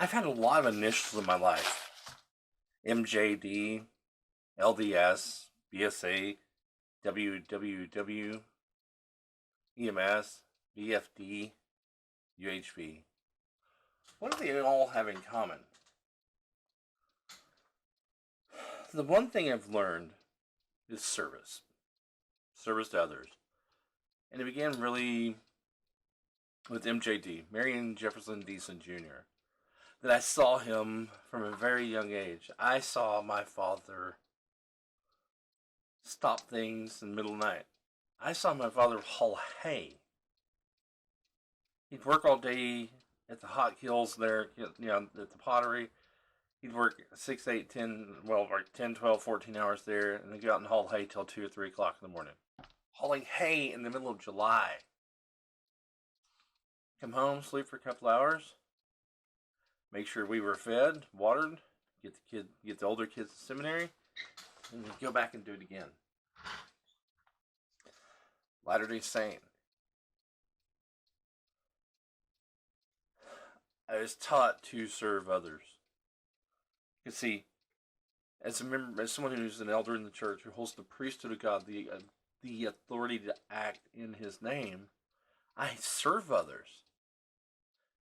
I've had a lot of initials in my life. MJD, LDS, BSA, WWW, EMS, BFD, UHV. What do they all have in common? The one thing I've learned is service. Service to others. And it began really with MJD, Marion Jefferson Deason Jr., that I saw him from a very young age. I saw my father stop things in the middle of the night. I saw my father haul hay. He'd work all day at the hot hills there, at the pottery. He'd work 6, 8, 10, well, like 10, 12, 14 hours there, and then go out and haul hay till 2 or 3 o'clock in the morning. Hauling hay in the middle of July. Come home, sleep for a couple hours, make sure we were fed, watered, get the older kids to seminary, and then go back and do it again. Latter-day Saint. I was taught to serve others. You see, as someone who's an elder in the church who holds the priesthood of God, the authority to act in His name, I serve others.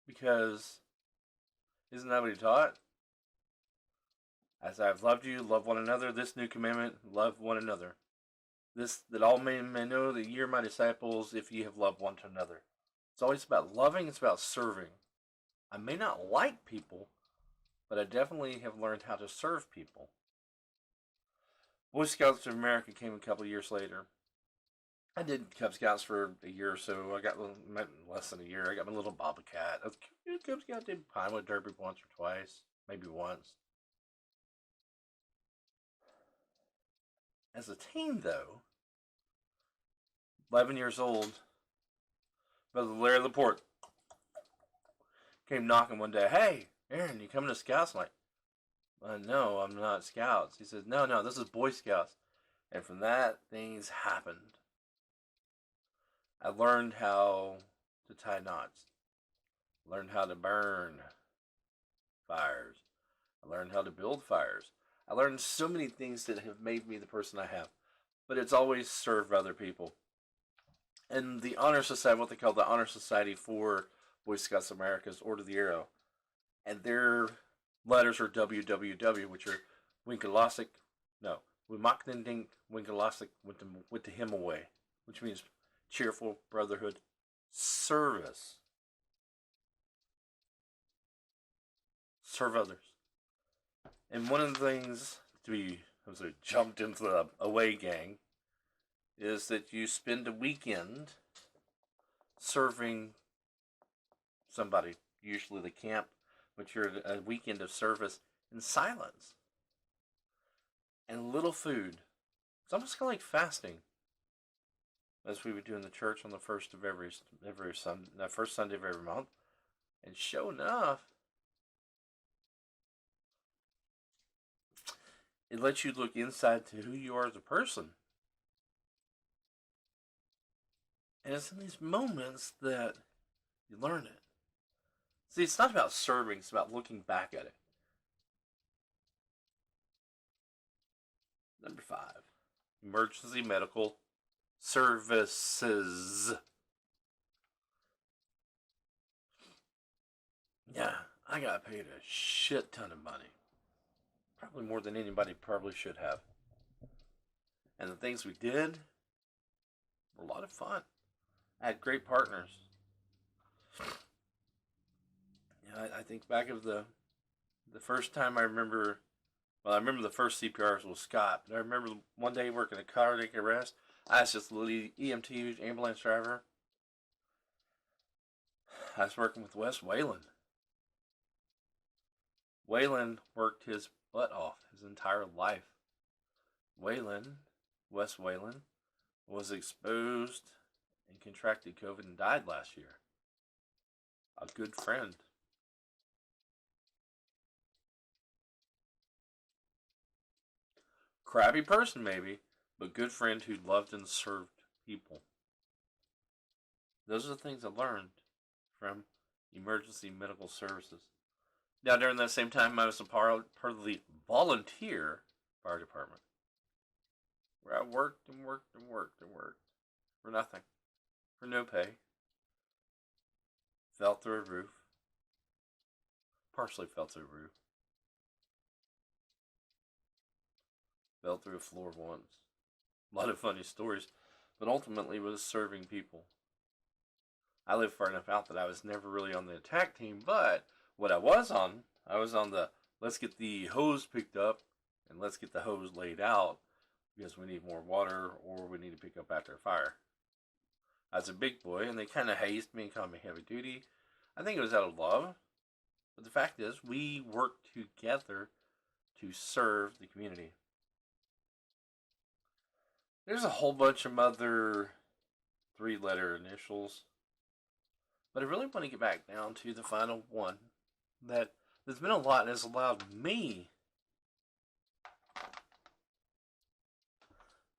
Because isn't that what He taught? As I have loved you, love one another. This new commandment, love one another. This, that all men may know that ye are my disciples, if ye have loved one to another. It's always about loving, it's about serving. I may not like people, but I definitely have learned how to serve people. Boy Scouts of America came a couple of years later. I did Cub Scouts for a year or so. I got less than a year. I got my little Bobcat. I was Cub Scout, did Pinewood Derby once or twice, maybe once. As a teen, though, 11 years old, Brother Larry Laporte came knocking one day. Hey, Aaron, you coming to Scouts? I'm like, no, I'm not Scouts. He says, no, this is Boy Scouts. And from that, things happened. I learned how to tie knots. I learned how to burn fires. I learned how to build fires. I learned so many things that have made me the person I have. But it's always serve other people. And the Honor Society, what they call the Honor Society for Boy Scouts of America, is Order of the Arrow. And their letters are WWW, which are Winkelosik, no, Wimaknendink Winkelosik went to him away, which means cheerful brotherhood service. Serve others. And one of the things to be jumped into the away gang is that you spend a weekend serving somebody, usually the camp, but you're a weekend of service in silence and a little food. It's almost kind of like fasting, as we would do in the church on the first of every Sunday, the first Sunday of every month. And sure enough, it lets you look inside to who you are as a person. And it's in these moments that you learn it. See, it's not about serving, it's about looking back at it. Number 5, emergency medical services. Yeah, I got paid a shit ton of money. Probably more than anybody probably should have. And the things we did were a lot of fun. I had great partners. I think back of the first time I remember the first CPR was Scott. But I remember one day working a cardiac arrest. I was just a little EMT ambulance driver. I was working with Wes Whalen. Whalen worked his butt off his entire life. Wes Whalen, was exposed and contracted COVID and died last year. A good friend. Crabby person, maybe, but good friend who loved and served people. Those are the things I learned from emergency medical services. Now, during that same time, I was a part of the volunteer fire department, where I worked and worked and worked and worked for nothing, for no pay. Fell through a roof, partially fell through a roof, fell through a floor once. A lot of funny stories, but ultimately was serving people. I lived far enough out that I was never really on the attack team, but what I was on the let's get the hose picked up and let's get the hose laid out because we need more water or we need to pick up after a fire. I was a big boy and they kind of hazed me and called me heavy duty. I think it was out of love, but the fact is we worked together to serve the community. There's a whole bunch of other 3-letter initials, but I really want to get back down to the final one that there's been a lot and has allowed me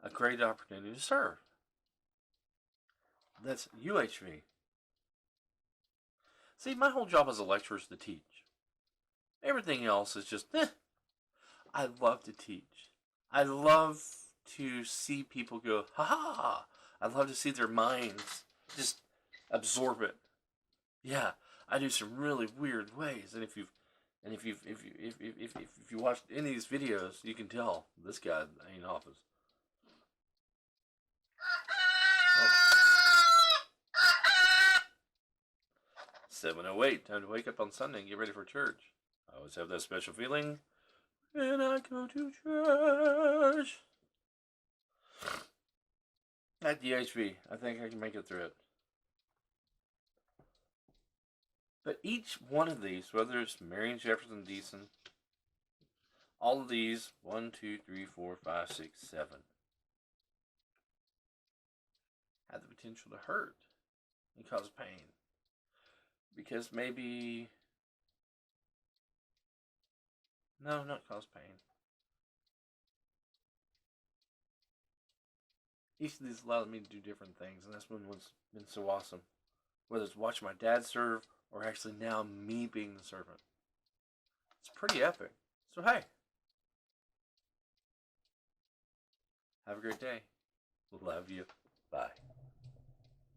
a great opportunity to serve. That's UHV. See, my whole job as a lecturer is to teach. Everything else is just, I love to teach. I love to see people go, ha ha ha. I love to see their minds just absorb it. Yeah, I do some really weird ways, and if you watch any of these videos, you can tell this guy ain't office. Oh. 7:08, time to wake up on Sunday and get ready for church. I always have that special feeling when I go to church. At DHV, I think I can make it through it. But each one of these, whether it's Marion, Jefferson, Deason, all of these, 1, 2, 3, 4, 5, 6, 7, have the potential to hurt and cause pain. Because maybe, no, not cause pain. Each of these allowed me to do different things, and that's what's been so awesome. Whether it's watching my dad serve, or actually now me being the servant. It's pretty epic. So hey, have a great day. Love you. Bye.